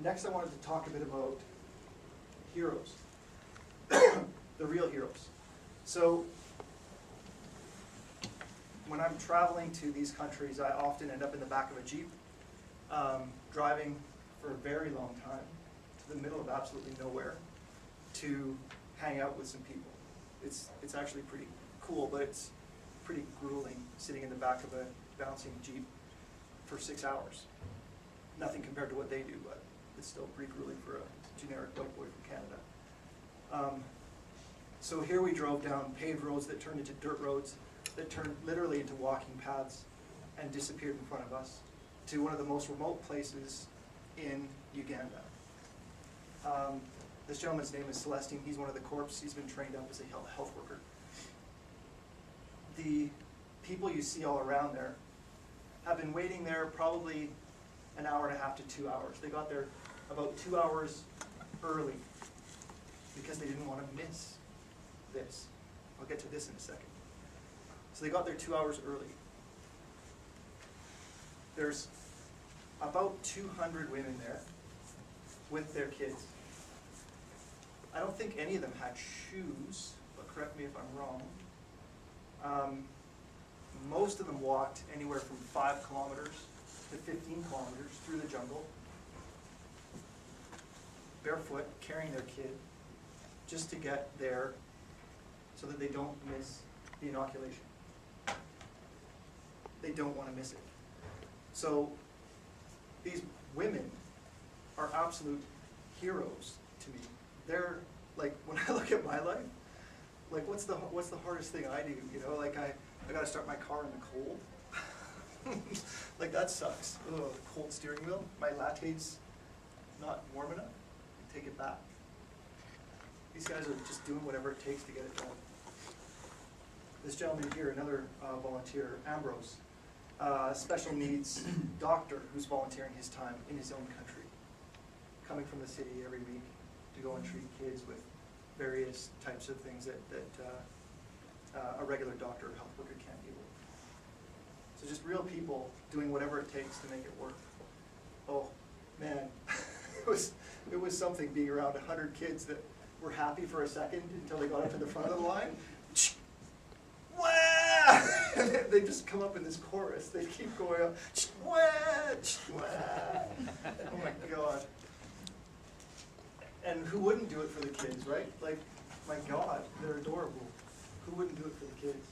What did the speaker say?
Next I wanted to talk a bit about heroes, the real heroes. So when I'm traveling to these countries, I often end up in the back of a Jeep, driving for a very long time to the middle of absolutely nowhere to hang out with some people. It's actually pretty cool, but it's pretty grueling sitting in the back of a bouncing Jeep for 6 hours. Nothing compared to what they do, but it's still pretty grueling for a generic white boy from Canada. So here we drove down paved roads that turned into dirt roads, that turned literally into walking paths and disappeared in front of us, to one of the most remote places in Uganda. This gentleman's name is Celestine. He's one of the corps. He's been trained up as a health worker. The people you see all around there have been waiting there probably an hour and a half to 2 hours. They got there about 2 hours early because they didn't want to miss this. I'll get to this in a second. So they got there 2 hours early. There's about 200 women there with their kids. I don't think any of them had shoes, but correct me if I'm wrong. Most of them walked anywhere from 5 kilometers to 15 kilometers through the jungle, barefoot, carrying their kid, just to get there so that they don't miss the inoculation. They don't want to miss it. So these women are absolute heroes to me. They're like, when I look at my life, like what's the hardest thing I do? You know, like I got to start my car in the cold. Like that sucks. Ugh, cold steering wheel. My latte's not warm enough. Take it back. These guys are just doing whatever it takes to get it done. This gentleman here, another volunteer, Ambrose, special needs doctor who's volunteering his time in his own country, coming from the city every week to go and treat kids with various types of things that a regular doctor or health worker can't deal with. So just real people doing whatever it takes to make it work. Oh man, it was something being around 100 kids that were happy for a second until they got up to the front of the line. And they just come up in this chorus. They keep going up. Oh my God. And who wouldn't do it for the kids, right? Like, my God, they're adorable. Who wouldn't do it for the kids?